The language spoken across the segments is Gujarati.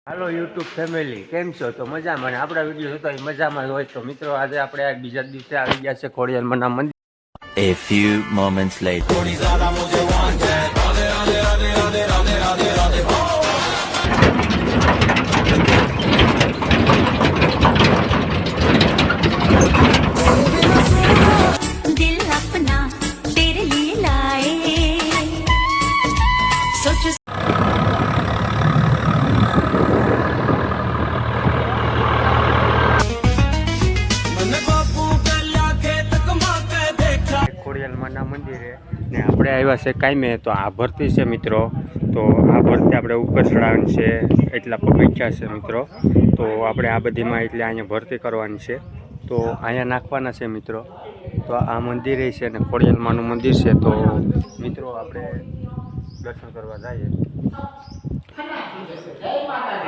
હાલો યુટ્યુબ ફેમિલી, કેમ છો? તો મજામાં. આપણા વિડીયો જોતા મજામાં હોય તો મિત્રો આજે આપણે બીજા દિવસે આવી ગયા છે ખોડિયારમાં મંદિર. A few moments later. दिल अपना तेरे लिए लाए सोचो। ખોડિયાલમાંના મંદિરે ને આપણે આવ્યા છે કાંઈ તો આ ભરતી છે મિત્રો. તો આ ભરતી આપણે ઉપર ચડાવવાની છે, એટલા પગથિયા છે મિત્રો. તો આપણે આ બધીમાં એટલે અહીંયા ભરતી કરવાની છે, તો અહીંયા નાખવાના છે મિત્રો. તો આ મંદિરે છે ને ખોડિયાલમાંનું મંદિર છે. તો મિત્રો આપણે દર્શન કરવા જઈએ.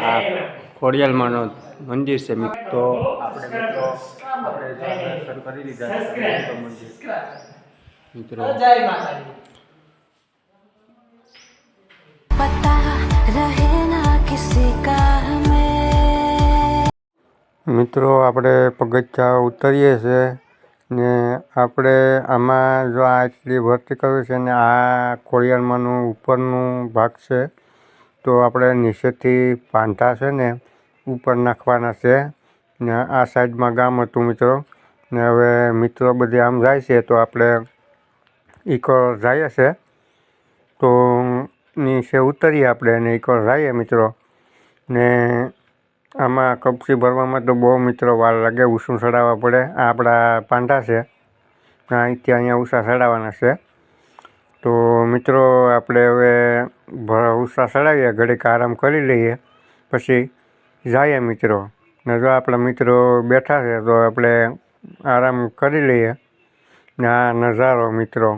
આ ખોડિયાલમાંનું મંદિર છે મિત્રો. તો આપણે મિત્રો આપણે દર્શન કરી લીધા મંદિર મિત્રો. पता रहे ना किसी का हमें। મિત્રો આપણે પગથિયા ઉતરીએ છીએ ને આપણે આમાં જો આ એટલી ભરતી કરવી છે ને આ ખોડિયાલમાંનું ઉપરનું ભાગ છે. તો આપણે નીચેથી પાંઠા છે ને ઉપર નાખવાના છે ને આ સાઈડમાં ગામ હતું મિત્રો. ને હવે મિત્રો બધી આમ જાય છે તો આપણે ઈકો જઈએ છે. તો નીચે ઉતરીએ આપણે અને ઈકો જઈએ મિત્રો. ને આમાં કપચી ભરવામાં તો બહુ મિત્રો વાર લાગે, ઊંચું ચડાવવા પડે. આ આપણા પાંઠા છે, અહીંથી અહીંયા ઊંચા ચડાવવાના છે. તો મિત્રો આપણે હવે ઊંચા ચડાવીએ, ઘડીક આરામ કરી લઈએ, પછી જઈએ મિત્રો. ને જો આપણા મિત્રો બેઠા છે તો આપણે આરામ કરી લઈએ. ને આ નજારો મિત્રો.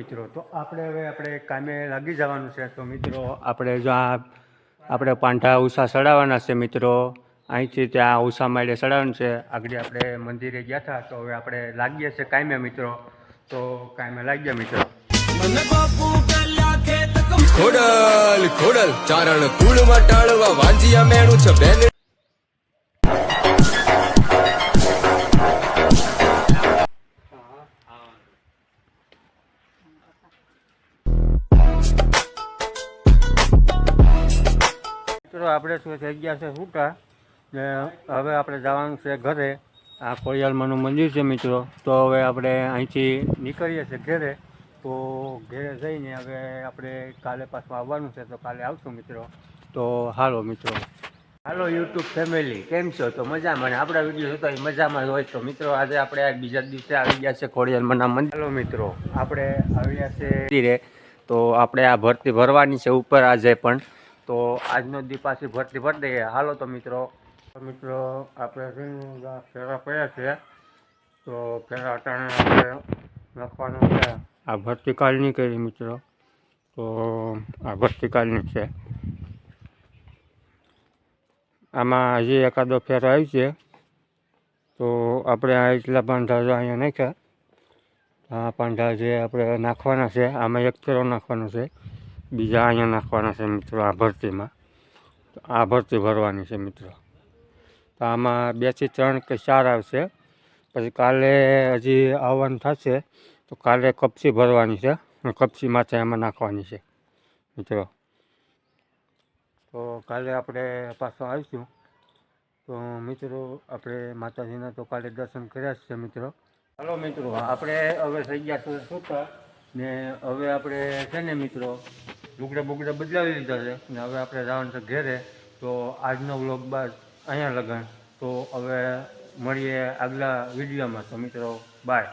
મિત્રો તો આપણે કામે લાગી જવાનું છે. તો મિત્રો આપણે જો આ આપણે પાંઠા ઉષા ચડાવવાના છે મિત્રો. અહીંથી ત્યાં ઉષા માળે ચડાવવાનું છે. આગળ આપણે મંદિરે ગયા હતા તો હવે આપણે લાગીએ છીએ કામે મિત્રો. તો કામે લાગ્યા મિત્રો. ખોડલ ખોડલ ચારણ કુળમાં ટાળવા વાંજિયા મેણું છે બેન. મિત્રો આપણે શું થઈ ગયા છે છૂટા ને હવે આપણે જવાનું છે ઘરે. આ ખોડિયાલમાંનું મંદિર છે મિત્રો. તો હવે આપણે અહીંથી નીકળીએ છીએ ઘરે. તો ઘરે જઈને હવે આપણે કાલે પાછું આવવાનું છે, તો કાલે આવશું મિત્રો. તો હાલો મિત્રો. હાલો યુટ્યુબ ફેમિલી, કેમ છો? તો મજામાં. આપણા વિડીયો જોતા મજામાં હોય તો મિત્રો આજે આપણે બીજા દિવસે આવી ગયા છે ખોડિયાલમાંના મંદિર. હાલો મિત્રો આપણે આવ્યા છે મંદિરે. તો આપણે આ ભરતી ભરવાની છે ઉપર આજે પણ. તો આજનો દી પાછી ભરતી ભરી દઈએ. હાલો તો મિત્રો આપણે ફેરા પડ્યા છે. તો ફેરા અટાણે આપણે નાખવાનું છે. આ ભરતીકાલની કરી મિત્રો. તો આ ભરતીકાલની છે. આમાં હજી એકાદો ફેરો આવી છે. તો આપણે આ એટલા પાંઠા જો અહીંયા નાખ્યા. આ પાંઠા જે આપણે નાખવાના છે, આમાં એક ફેરો નાખવાનો છે, બીજા અહીંયા નાખવાના છે મિત્રો આ ભરતીમાં. તો આ ભરતી ભરવાની છે મિત્રો. તો આમાં 2 થી 3 કે 4 આવશે. પછી કાલે હજી આવવાનું થશે તો કાલે કપચી ભરવાની છે. કપચી માથે એમાં નાખવાની છે મિત્રો. તો કાલે આપણે પાછો આવીશું. તો મિત્રો આપણે માતાજીના તો કાલે દર્શન કર્યા જ છે મિત્રો. હાલો મિત્રો આપણે હવે થઈ ગયા છે છૂટા ને હવે આપણે છે ને મિત્રો લુગડા બુગડા બદલાવી લીધા છે ને હવે આપણે જવાનું છે ઘેરે. તો આજનો વ્લોગ બાદ અહીંયા લગન. તો હવે મળીએ આગલા વિડીયોમાં. તો મિત્રો બાય.